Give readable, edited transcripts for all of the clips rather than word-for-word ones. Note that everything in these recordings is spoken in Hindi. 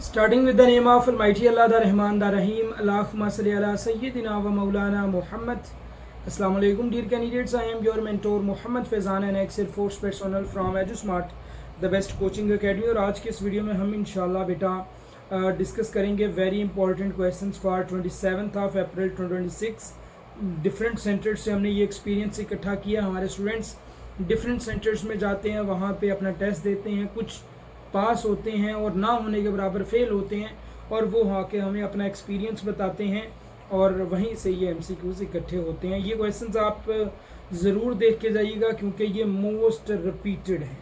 Starting with the name of Almighty Allah, the Rahman, the Rahim. Allahumma salli ala Sayyidina wa Maulana Muhammad. Assalamu alaikum, dear candidates. I am your mentor Muhammad Faizan, an ex-Air Force personnel from EduSmart, the best coaching academy. और आज के इस वीडियो में हम इंशाल्लाह बेटा डिस्कस करेंगे very important questions for 27th of April 2026. Different centres से हमने ये एक्सपीरियंस इकट्ठा किया. हमारे स्टूडेंट्स डिफरेंट सेंटर्स में जाते हैं, वहाँ पे अपना टेस्ट देते हैं, कुछ पास होते हैं और ना होने के बराबर फेल होते हैं, और वो आके हमें अपना एक्सपीरियंस बताते हैं और वहीं से ये MCQs इकट्ठे होते हैं. ये क्वेश्चंस आप ज़रूर देख के जाइएगा क्योंकि ये मोस्ट रिपीटेड है,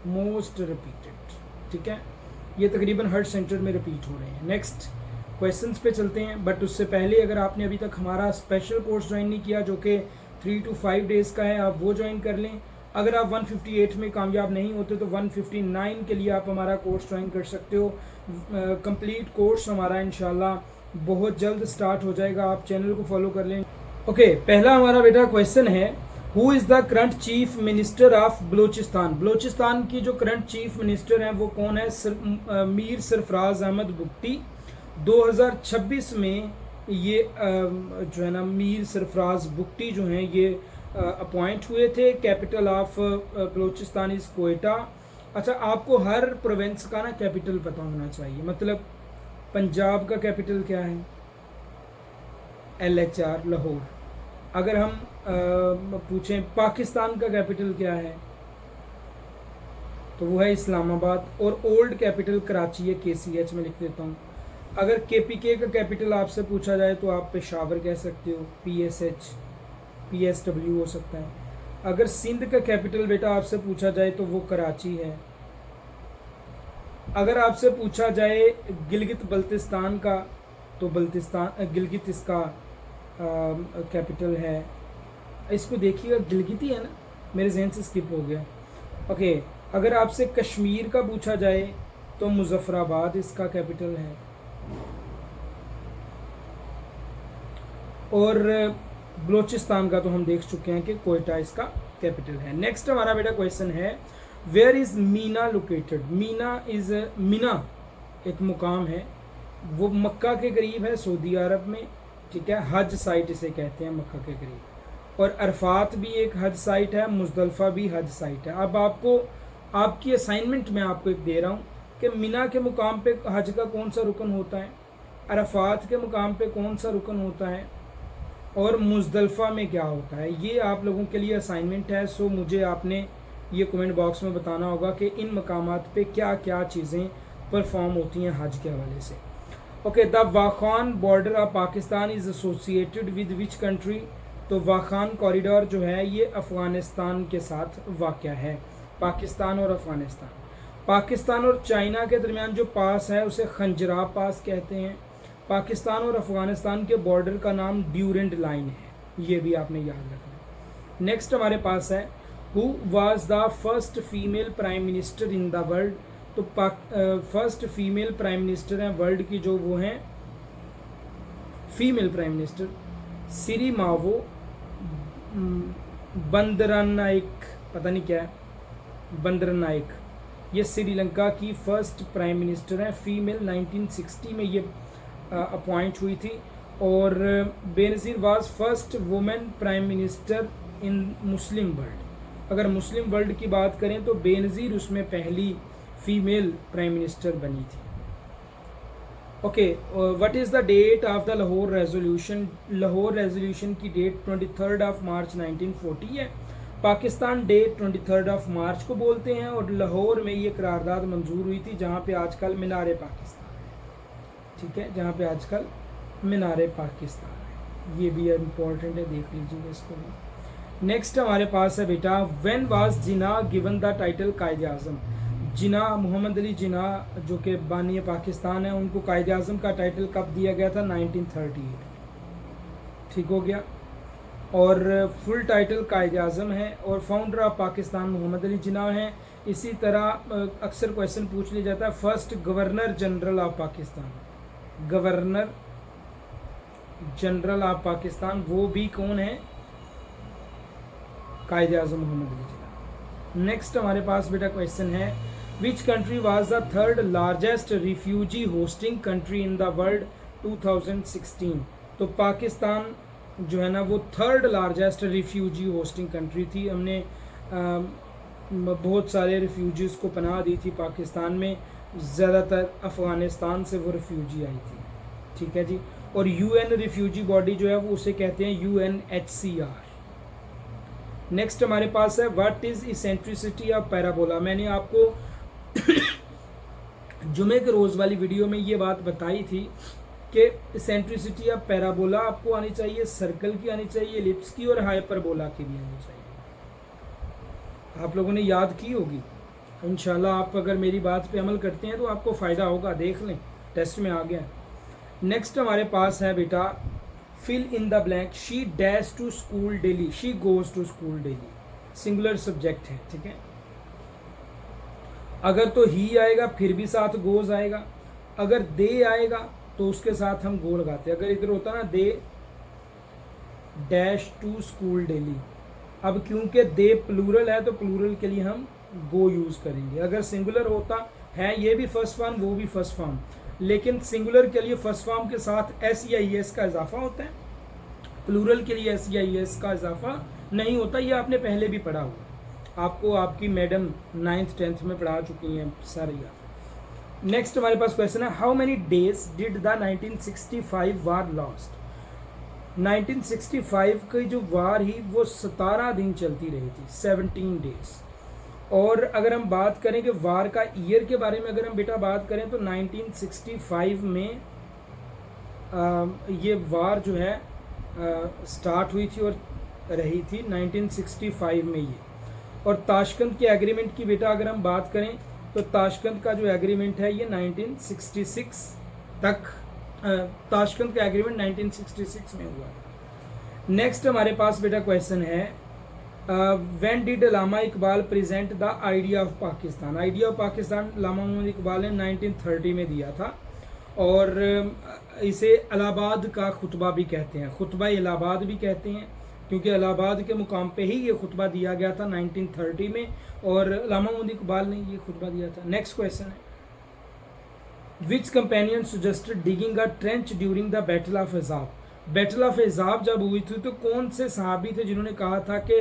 मोस्ट रिपीटेड. ठीक है, ये तकरीबन हर सेंटर में रिपीट हो रहे हैं. नेक्स्ट क्वेश्चंस पे चलते हैं, बट उससे पहले अगर आपने अभी तक हमारा स्पेशल कोर्स ज्वाइन नहीं किया जो कि 3 to 5 डेज़ का है, आप वो ज्वाइन कर लें. अगर आप 158 में कामयाब नहीं होते तो 159 के लिए आप हमारा कोर्स ज्वाइन कर सकते हो. कंप्लीट कोर्स हमारा इंशाल्लाह बहुत जल्द स्टार्ट हो जाएगा, आप चैनल को फॉलो कर लें. ओके, पहला हमारा बेटा क्वेश्चन है, who is the current chief minister of Balochistan. Balochistan की जो करंट चीफ मिनिस्टर हैं वो कौन है? मीर सरफराज अहमद बुगटी. 2026 में ये जो है ना मीर सरफराज बुगटी जो हैं ये अपॉइंट हुए थे. Capital of Balochistan is Quetta. अच्छा, आपको हर प्रोविंस का ना कैपिटल पता होना चाहिए. मतलब पंजाब का कैपिटल क्या है? LHR लाहौर. अगर हम पूछें पाकिस्तान का कैपिटल क्या है तो वो है इस्लामाबाद, और ओल्ड कैपिटल कराची है, KCH में लिख देता हूँ. अगर KPK का कैपिटल आपसे पूछा जाए तो आप पेशावर कह सकते हो, PSH PSW हो सकता है. अगर सिंध का कैपिटल बेटा आपसे पूछा जाए तो वो कराची है. अगर आपसे पूछा जाए गिलगित बल्तिस्तान का तो गिलगित इसका कैपिटल है. इसको देखिएगा, गिलगित ही है ना, मेरे जहन से स्किप हो गया. ओके, अगर आपसे कश्मीर का पूछा जाए तो मुजफ्फराबाद इसका कैपिटल है. और बलूचिस्तान का तो हम देख चुके हैं कि कोयटा इसका कैपिटल है. नेक्स्ट हमारा बेटा क्वेश्चन है, where is Mina located. Mina एक मुकाम है, वो मक्का के करीब है, सऊदी अरब में. ठीक है, हज साइट इसे कहते हैं, मक्का के करीब. और अरफात भी एक हज साइट है, मुजदलफा भी हज साइट है. अब आपको आपकी असाइनमेंट में आपको एक दे रहा हूँ कि मीना के मुकाम पे हज का कौन सा रुकन होता है, अरफात के मुकाम पे कौन सा रुकन होता है, और मुजदलफा में क्या होता है. ये आप लोगों के लिए असाइनमेंट है. सो मुझे आपने ये कमेंट बॉक्स में बताना होगा कि इन मकामात पे क्या क्या चीज़ें परफॉर्म होती हैं हज के हवाले से. Okay, the Wakhan border of Pakistan is associated with which country. तो वाखान कॉरिडोर जो है ये अफ़गानिस्तान के साथ वाक़या है. पाकिस्तान और अफ़गानिस्तान, पाकिस्तान और चाइना के दरमियान जो पास है उसे खंजराब पास कहते हैं. पाकिस्तान और अफ़गानिस्तान के बॉर्डर का नाम ड्यूरेंट लाइन है, ये भी आपने याद रखना. नेक्स्ट हमारे पास है, who was the first female prime minister in the world. तो फर्स्ट फीमेल प्राइम मिनिस्टर हैं वर्ल्ड की, जो वो हैं फीमेल प्राइम मिनिस्टर सिरिमावो बंदरनाइक, पता नहीं क्या है, बंदरनाइक. ये श्रीलंका की फर्स्ट प्राइम मिनिस्टर हैं, फीमेल. 1960 में ये अपॉइंट हुई थी. और Benazir was first women prime minister in Muslim world. अगर मुस्लिम वर्ल्ड की बात करें तो बेनज़ीर उसमें पहली फीमेल प्राइम मिनिस्टर बनी थी. Okay, what is the date of the Lahore resolution. Lahore resolution की डेट 23 of March 1940 है. पाकिस्तान डे 23 of March को बोलते हैं, और लाहौर में ये करारदाद मंजूर हुई थी जहाँ पे आजकल मीनार पाकिस्तान है. ठीक है, जहाँ पे आजकल मीनार पाकिस्तान है. ये भी इम्पोर्टेंट है, देख लीजिएगा इसको भी. नेक्स्ट हमारे पास है बेटा, when was Jinnah given the title Quaid Azam. Jinnah, Mohammad Ali Jinnah जो कि बानी पाकिस्तान है, उनको कायद आज़म का टाइटल कब दिया गया था? 1938. ठीक हो गया. और फुल टाइटल कायद आज़म है, और फाउंडर ऑफ पाकिस्तान मोहम्मद अली जिन्ना हैं. इसी तरह अक्सर क्वेश्चन पूछ लिया जाता है, first governor general of Pakistan. Governor general of Pakistan वो भी कौन है? कायद आज़म मोहम्मद अली जिन्ना. नेक्स्ट हमारे पास बेटा क्वेश्चन है, which country was the third largest refugee hosting country in the world 2016? तो पाकिस्तान जो है ना वो third largest refugee hosting country थी। हमने बहुत सारे रिफ्यूजीज़ को पनाह दी थी पाकिस्तान में, ज़्यादातर अफ़गानिस्तान से वो रिफ्यूजी आई थी, ठीक है जी। और यूएन रिफ्यूजी बॉडी जो है वो उसे कहते हैं UNHCR। नेक्स्ट हमारे पास है what is eccentricity of parabola. मैंने आपको जुमे के रोज़ वाली वीडियो में ये बात बताई थी कि इसेंट्रिसिटी ऑफ पैराबोला आपको आनी चाहिए, सर्कल की आनी चाहिए, एलिप्स की और हाइपरबोला की भी आनी चाहिए। आप लोगों ने याद की होगी इंशाल्लाह। आप अगर मेरी बात पे अमल करते हैं तो आपको फ़ायदा होगा, देख लें टेस्ट में आ गया। नेक्स्ट हमारे पास है बेटा fill in the blank. She dash to school daily, she goes to school daily, singular subject है, ठीक है। अगर तो ही आएगा फिर भी साथ गोज आएगा, अगर दे आएगा तो उसके साथ हम गो लगाते हैं। अगर इधर होता ना they dash to school daily, अब क्योंकि दे प्लूरल है तो प्लूरल के लिए हम गो यूज़ करेंगे। अगर सिंगुलर होता है, ये भी फर्स्ट फॉर्म वो भी फर्स्ट फॉर्म, लेकिन सिंगुलर के लिए फर्स्ट फॉर्म के साथ एस या ई एस का इजाफा होता है, प्लूरल के लिए एस या ई एस का इजाफा नहीं होता। ये आपने पहले भी पढ़ा हुआ, आपको आपकी मैडम 9th 10th में पढ़ा चुकी हैं सारी याद। नेक्स्ट हमारे पास क्वेश्चन है how many days did the 1965 war last. 1965 की जो वार ही वो 17 दिन चलती रही थी, 17 डेज। और अगर हम बात करें कि वार का ईयर के बारे में अगर हम बेटा बात करें तो 1965 में ये वार जो है स्टार्ट हुई थी और रही थी 1965 में ये। और ताशकंद के एग्रीमेंट की बेटा अगर हम बात करें तो ताशकंद का जो एग्रीमेंट है ये 1966 तक, ताशकंद का एग्रीमेंट 1966 में हुआ। नेक्स्ट हमारे पास बेटा क्वेश्चन है when did Allama Iqbal present the idea of Pakistan. Idea of Pakistan Allama Mohammad Iqbal ने 1930 में दिया था और इसे इलाहाबाद का खुतबा भी कहते हैं, खुतबा इलाहाबाद भी कहते हैं, क्योंकि इलाहाबाद के मुकाम पे ही ये खुतबा दिया गया था 1930 में और अल्लामा मोहम्मद इकबाल ने ये खुतबा दिया था। नेक्स्ट क्वेश्चन है which companion suggested digging a trench during the battle of Ahzab. Battle of Ahzab जब हुई थी तो कौन से सहाबी थे जिन्होंने कहा था कि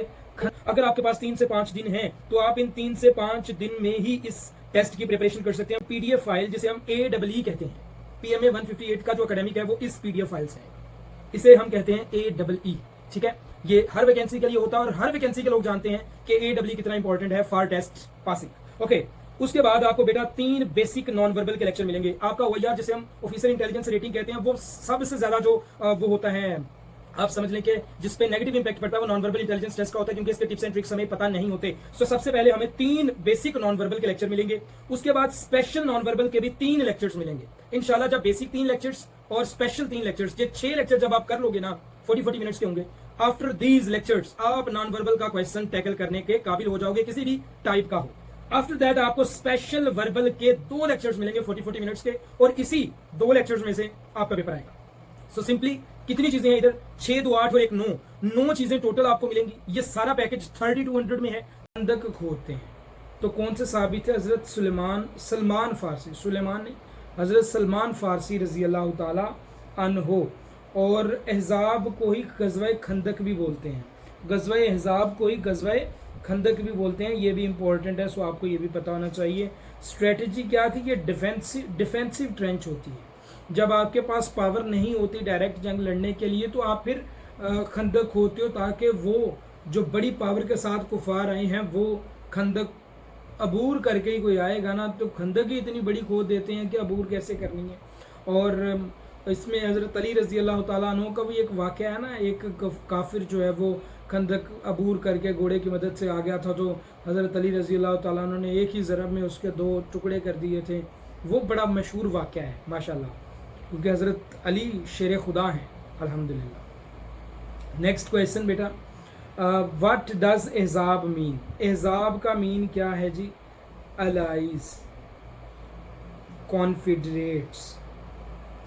अगर आपके पास 3 से 5 दिन हैं तो आप इन 3 से 5 दिन में ही इस टेस्ट की प्रिपरेशन कर सकते हैं। PDF फाइल जिसे हम AEE कहते हैं, PMA 158 का जो एकेडमिक है वो इस PDF फाइल से है, इसे हम कहते हैं AEE, ठीक है। ये हर वैकेंसी के लिए होता है और हर वैकेंसी के लोग जानते हैं कि AEE कितना इंपॉर्टेंट है फॉर टेस्ट पासिंग। ओके, उसके बाद आपको बेटा 3 बेसिक नॉन वर्बल के लेक्चर मिलेंगे। आपका OIR जिसे हम ऑफिसर इंटेलिजेंस रेटिंग कहते हैं वो सबसे ज्यादा जो वो होता है, आप समझ लें कि जिस पे नेगेटिव इंपैक्ट पड़ता है वो नॉन वर्बल इंटेलिजेंस टेस्ट का होता है, क्योंकि इसके टिप्स एंड ट्रिक्स हमें पता नहीं होते। तो सबसे पहले हमें 3 बेसिक नॉन वर्बल के लेक्चर मिलेंगे, उसके बाद स्पेशल नॉन वर्बल के भी 3 लेक्चर्स मिलेंगे इंशाल्लाह। जब बेसिक 3 लेक्चर्स और स्पेशल 3 लेक्चर्स, ये 6 लेक्चर जब आप कर लोगे ना 40 मिनट्स के होंगे, आफ्टर दीज लेक्चर्स आप नॉन वर्बल का क्वेश्चन टैकल करने के काबिल हो जाओगे, किसी भी टाइप का हो। आफ्टर दैट आपको स्पेशल वर्बल के 2 लेक्चर्स मिलेंगे 40 मिनट्स के, और इसी 2 लेक्चर्स में से आपका पेपर आएगा। सो सिंपली कितनी चीजें हैं इधर, 6 2 8 और 1 9 चीजें टोटल आपको मिलेंगी। ये सारा पैकेज 3200 में है। खंदक खोदते हैं तो कौन से साहबी थे? हजरत सलमान फारसी, सुलेमान नहीं, हजरत सलमान फारसी रजी अल्लाह ताला अन्हो। और अहजाब को ही गज़वा खंदक भी बोलते हैं, गज़वा अहजाब को ही गज़वा खंदक भी बोलते हैं, ये भी इंपॉर्टेंट है, सो आपको ये भी पता होना चाहिए। स्ट्रेटजी क्या थी? ये डिफेंसिव ट्रेंच होती है। जब आपके पास पावर नहीं होती डायरेक्ट जंग लड़ने के लिए तो आप फिर खंदक खोदते हो, ताकि वो जो बड़ी पावर के साथ कुफार आए हैं वो खंदक अबूर करके ही कोई आएगा ना, तो खंदक ही इतनी बड़ी खोद देते हैं कि अबूर कैसे करनी है। और इसमें हज़रत अली रज़ी अल्लाह ताला अन्हु का भी एक वाक़या है ना, एक काफिर जो है वो खंदक अबूर करके घोड़े की मदद से आ गया था, तो हज़रत अली रज़ी अल्लाह ताला अन्हु ने एक ही ज़रब में उसके 2 टुकड़े कर दिए थे। वो बड़ा मशहूर वाक़या है माशाल्लाह, क्योंकि हज़रत अली शेर खुदा हैं अल्हम्दुलिल्लाह। नेक्स्ट क्वेश्चन बेटा, व्हाट डज एहजाब मीन। एहजाब का मीन क्या है जी? अलाइज, कॉन्फिडरेट्स,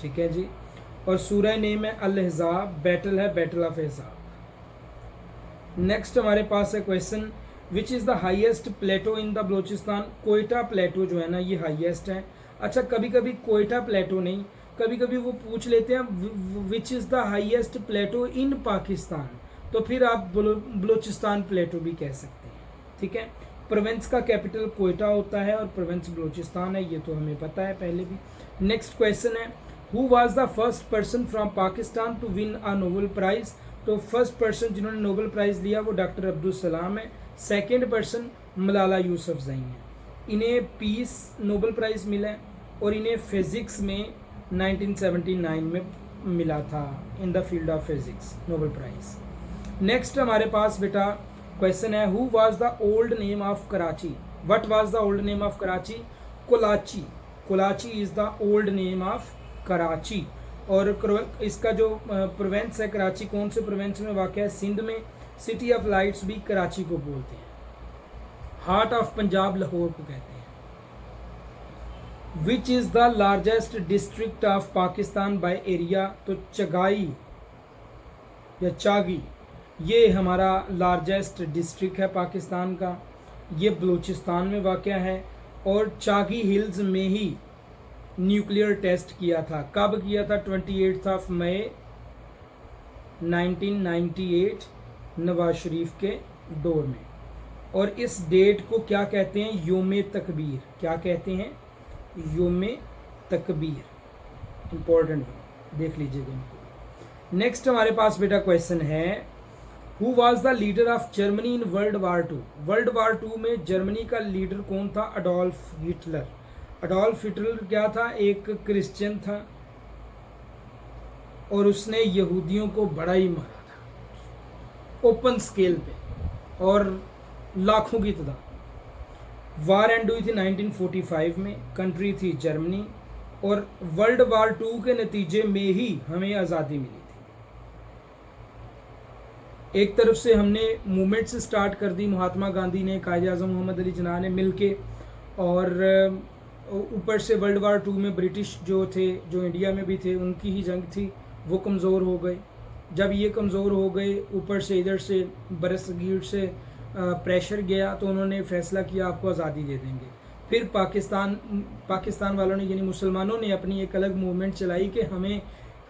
ठीक है जी। और सूरह नेम है अल अहज़ाब, बैटल है बैटल ऑफ एहज़ाब। नेक्स्ट हमारे पास है question, which is the highest plateau in the Balochistan. Quetta plateau जो है ना ये हाईएस्ट है। अच्छा, कभी कभी कोयटा प्लेटो नहीं, कभी कभी वो पूछ लेते हैं विच इज़ द हाईएस्ट प्लेटो इन पाकिस्तान, तो फिर आप बलोचिस्तान प्लेटो भी कह सकते हैं। ठीक है, प्रोविंस का कैपिटल कोयटा होता है और प्रोविंस बलोचिस्तान है, ये तो हमें पता है पहले भी। नेक्स्ट क्वेश्चन है, who was the first person from Pakistan to win a Nobel prize. तो फर्स्ट पर्सन जिन्होंने नोबेल प्राइज़ लिया वो डॉक्टर अब्दुल सलाम है। सेकेंड पर्सन मलाला यूसुफजई हैं। इन्हें पीस नोबेल प्राइज़ मिला है और इन्हें फिज़िक्स में 1979 में मिला था, in the field of physics Nobel prize. Next हमारे पास बेटा क्वेश्चन है, who was the old name of Karachi. What was the old name of Karachi. Kolachi. Kolachi is the old name of Karachi. और इसका जो प्रोविंस है कराची, कौन से प्रोविंस में वाक़ है, सिंध में। सिटी ऑफ लाइट्स भी कराची को बोलते हैं। हार्ट ऑफ पंजाब लाहौर को कहते हैं। विच is the largest district of Pakistan by area. तो चगाई या चागी ये हमारा लार्जेस्ट डिस्ट्रिक्ट है पाकिस्तान का, ये बलूचिस्तान में वाक़ है। और चागी हिल्स में ही न्यूक्लियर टेस्ट किया था। कब किया था, 28 मई 1998 नवाज शरीफ के दौर में। और इस डेट को क्या कहते हैं, योम तकबीर। क्या कहते हैं, योम तकबीर। इंपॉर्टेंट देख लीजिएगा इनको। नेक्स्ट हमारे पास बेटा क्वेश्चन है, who was the leader of Germany in world war two. World war two में जर्मनी का लीडर कौन था, अडोल्फ हिटलर। अडोल्फ हिटलर क्या था, एक क्रिश्चियन था और उसने यहूदियों को बड़ा ही मारा था ओपन स्केल पे और लाखों की तादाद। वार एंड हुई थी 1945 में, कंट्री थी जर्मनी। और वर्ल्ड वार टू के नतीजे में ही हमें आज़ादी मिली थी। एक तरफ से हमने मूवमेंट से स्टार्ट कर दी, महात्मा गांधी ने, कायदे आज़म मोहम्मद अली जिन्ना ने मिल के, और ऊपर से वर्ल्ड वार टू में ब्रिटिश जो थे, जो इंडिया में भी थे, उनकी ही जंग थी, वो कमज़ोर हो गए। जब ये कमज़ोर हो गए, ऊपर से इधर से बरसगीर से प्रेशर गया, तो उन्होंने फैसला किया आपको आज़ादी दे देंगे। फिर पाकिस्तान वालों ने यानी मुसलमानों ने अपनी एक अलग मूवमेंट चलाई कि हमें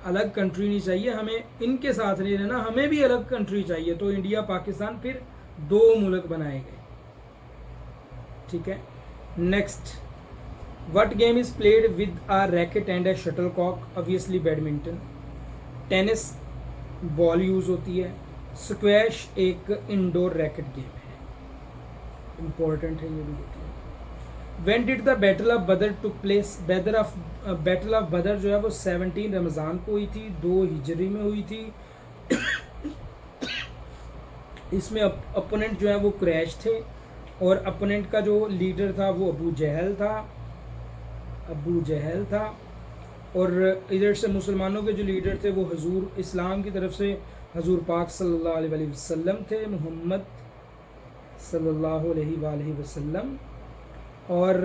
अलग कंट्री नहीं चाहिए, हमें इनके साथ नहीं रहना, हमें भी अलग कंट्री चाहिए। तो इंडिया पाकिस्तान फिर 2 मुल्क बनाए गए। ठीक है, next, what game is played with a racket and a shuttlecock. Obviously badminton. Tennis ball use होती है। स्क्वैश एक इंडोर रैकेट गेम है, इंपॉर्टेंट है ये भी देख लो। When did the battle of Badr took place. Battle of बदर जो है वो 17 रमज़ान को हुई थी, 2 हिजरी में हुई थी। इसमें अपोनेंट जो है वो कुरैश थे और अपोनेंट का जो लीडर था वो अबू जहल था। और इधर से मुसलमानों के जो लीडर थे वो हजूर इस्लाम की तरफ से हजूर पाक सल्लल्लाहु अलैहि वसल्लम थे, मोहम्मद सल्लल्लाहु अलैहि वसल्लम। और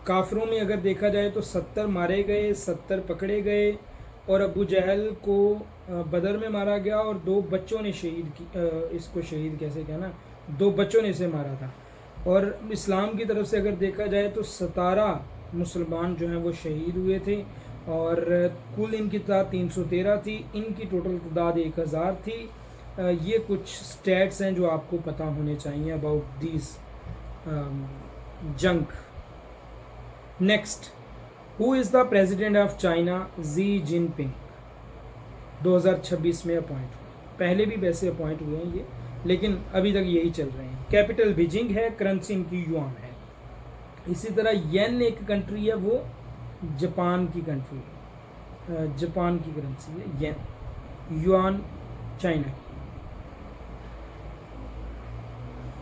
काफिरों में अगर देखा जाए तो 70 मारे गए, 70 पकड़े गए और अबू जहल को बदर में मारा गया और 2 बच्चों ने इसको शहीद कैसे कहना, 2 बच्चों ने इसे मारा था। और इस्लाम की तरफ से अगर देखा जाए तो 17 मुसलमान जो हैं वो शहीद हुए थे और कुल इनकी तादाद 313 थी। इनकी टोटल तादाद 1000 थी। ये कुछ स्टैट्स हैं जो आपको पता होने चाहिए अबाउट दिस जंग। Next, who is the president of China. Xi Jinping 2026 में अपॉइंट हुए, पहले भी वैसे अपॉइंट हुए हैं ये, लेकिन अभी तक यही चल रहे हैं। कैपिटल बीजिंग है, करेंसी इनकी युआन है। इसी तरह येन एक कंट्री है, वो जापान की कंट्री है, जापान की करेंसी है येन। युआन चाइना की।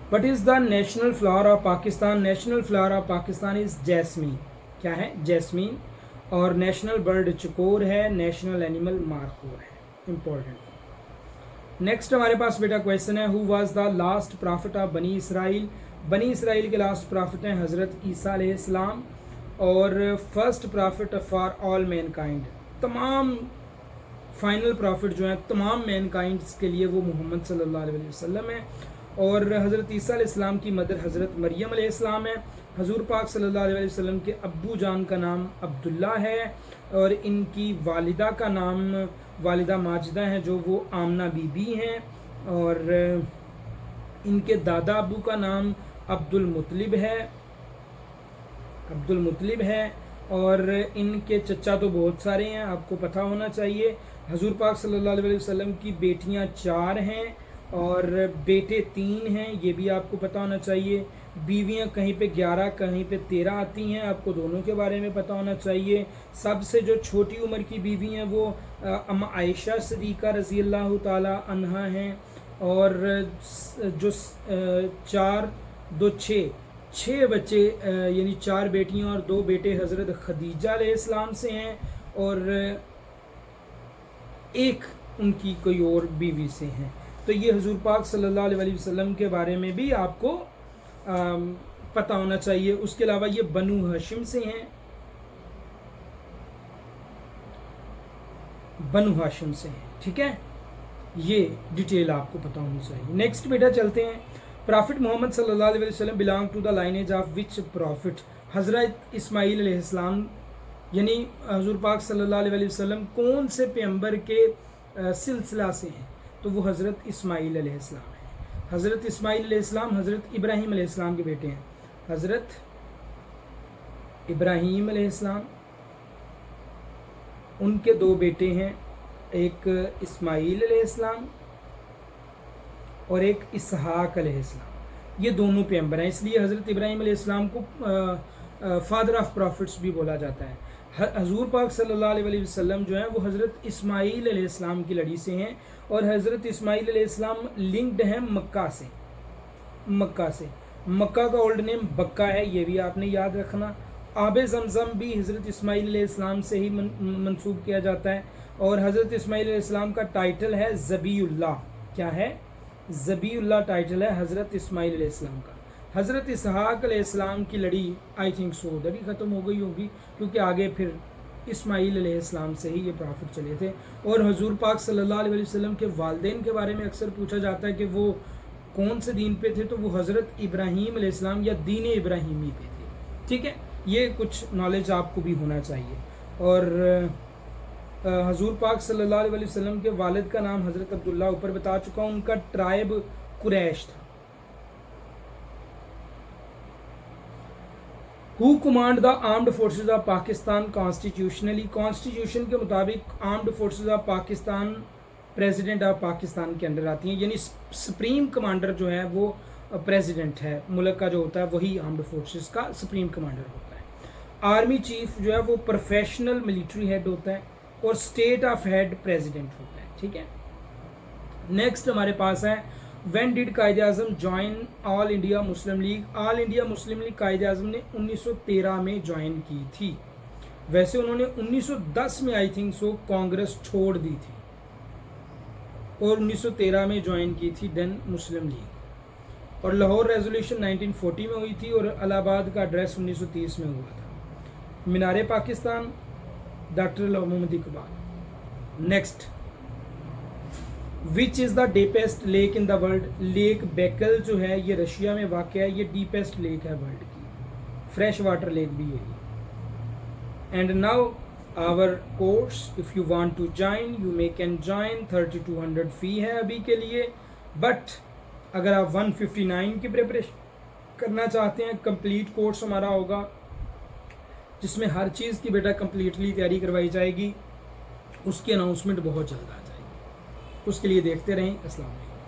What is the national flower of Pakistan. National flower of Pakistan is jasmine. क्या है, जैस्मीन। और नेशनल बर्ड चकोर है, नेशनल एनिमल मारकोर है। इंपॉर्टेंट। नेक्स्ट हमारे पास बेटा क्वेश्चन है, who was the last profit of बनी इसराइल। बनी इसराइल के लास्ट प्रॉफिट हैं हज़रत ईसा अलैहिस्सलाम और first profit for all Mankind. तमाम फाइनल प्रॉफिट जो हैं तमाम मैनकाइंड्स के लिए वो मोहम्मद सल्लल्लाहु अलैहि वसल्लम है। और हज़रत ईसा अलैहिस्सलाम की मदर हज़रत मरियम अलैहिस्सलाम है। हजूर पाक सल्लल्लाहु अलैहि वसल्लम के अब्बू जान का नाम अब्दुल्ला है और इनकी वालिदा का नाम वालिदा माजिदा है जो वो आमना बीबी हैं। और इनके दादा अबू का नाम अब्दुल मुत्तलिब है। और इनके चचा तो बहुत सारे हैं, आपको पता होना चाहिए। हजूर पाक सल्लल्लाहु अलैहि वसल्लम की बेटियां 4 हैं और बेटे 3 हैं, ये भी आपको पता होना चाहिए। बीवियां कहीं पे 11 कहीं पे 13 आती हैं, आपको दोनों के बारे में पता होना चाहिए। सबसे जो छोटी उम्र की बीवी हैं वो अम्मा आयशा सिद्दीक़ा रज़ी अल्लाह ताला अन्हा हैं। और जो 4 2 6 बच्चे यानी 4 बेटियां और 2 बेटे हज़रत खदीजा अलैहिस्सलाम से हैं और एक उनकी कोई और बीवी से हैं। तो ये हुजूर पाक सल्लल्लाहु अलैहि वसल्लम के बारे में भी आपको पता होना चाहिए। उसके अलावा ये बनु हाशिम से हैं, ठीक है, ये डिटेल आपको पता होनी चाहिए। नेक्स्ट बेटा चलते हैं। प्रॉफिट मोहम्मद सल्लल्लाहु अलैहि वसल्लम belong to the lineage of which prophet? हज़रत इस्माईल अलैहिस्सलाम यानी हजूर पाक सल्लल्लाहु अलैहि वसल्लम कौन से पैगंबर के सिलसिला से हैं? तो वो हज़रत इस्माईल अलैहिस्सलाम है। हज़रत इस्माईल अलैहिस्सलाम हज़रत इब्राहीम अलैहिस्सलाम के बेटे हैं। हज़रत इब्राहीम अलैहिस्सलाम, उनके 2 बेटे हैं, एक इस्माईल अलैहिस्सलाम और एक इसहाक अलैहिस्सलाम। ये दोनों पैगंबर हैं, इसलिए हज़रत इब्राहीम अलैहिस्सलाम को फादर ऑफ प्रॉफिट्स भी बोला जाता है। हजूर पाक सल्लल्लाहु अलैहि वसल्लम जो है वो हज़रत इस्माईल अलैहिस्सलाम की लड़ी से हैं और हज़रत इस्माईल अलैहिस्सलाम लिंक्ड हैं मक्का से। मक्का का ओल्ड नेम बक्का है, ये भी आपने याद रखना। आबे ज़मज़म भी हज़रत इस्माईल अलैहिस्सलाम से ही मंसूब किया जाता है और हज़रत इस्माईल अलैहिस्सलाम का टाइटल है ज़बीउल्लाह। क्या है? ज़बीउल्लाह टाइटल है हज़रत इस्माईल अलैहिस्सलाम का। हज़रत इसहाक अलैहिस्सलाम की लड़ी आई थिंक सो उधर ही ख़त्म हो गई होगी, क्योंकि आगे फिर इस्माईल अलैहिस्सलाम से ही ये प्रॉफिट चले थे। और हजूर पाक सल्लल्लाहु अलैहि वसल्लम के वालिदैन के बारे में अक्सर पूछा जाता है कि वो कौन से दीन पे थे, तो वो हज़रत इब्राहीम अलैहिस्सलाम या दीन इब्राहीमी पे थे। ठीक है, ये कुछ नॉलेज आपको भी होना चाहिए। और हजूर पाक सल्लल्लाहु अलैहि वसल्लम के वालिद का नाम हज़रत अब्दुल्ला ऊपर बता चुका हूँ, उनका ट्राइब कुरैश था। Who command the armed forces of Pakistan constitutionally? Constitution के मुताबिक armed forces of Pakistan president of Pakistan के अंडर आती हैं, यानी सुप्रीम कमांडर जो है वो प्रेसिडेंट है, मुल्क का जो होता है वही आर्म्ड फोर्सेज का सुप्रीम कमांडर होता है। आर्मी चीफ जो है वो प्रोफेशनल मिलिट्री हेड होता है और स्टेट ऑफ हेड प्रेसिडेंट होता है। ठीक है, नेक्स्ट हमारे पास है when did Quaid-e-Azam join all India Muslim league? All India Muslim league Quaid-e-Azam ने 1913 में ज्वाइन की थी। वैसे उन्होंने 1910 में आई थिंक सो कांग्रेस छोड़ दी थी और 1913 में ज्वाइन की थी देन मुस्लिम लीग। और लाहौर रेजोल्यूशन 1940 में हुई थी और इलाहाबाद का एड्रेस 1930 में हुआ था। मीनारे Pakistan doctor Muhammad Iqbal. Next, which is the deepest lake in the world? Lake Baikal जो है ये रशिया में वाक़ है, ये डीपेस्ट लेक है वर्ल्ड की, फ्रेश वाटर लेक भी यही। And now our course, if you want to join you may can join. 3200 fee है अभी के लिए, बट अगर आप 159 की प्रिपरेशन करना चाहते हैं, कंप्लीट कोर्स हमारा होगा जिसमें हर चीज़ की बेटा कंप्लीटली तैयारी करवाई जाएगी। उसकी अनाउंसमेंट बहुत जल्द आ जाएगी, उसके लिए देखते रहें। अस्सलाम वालेकुम।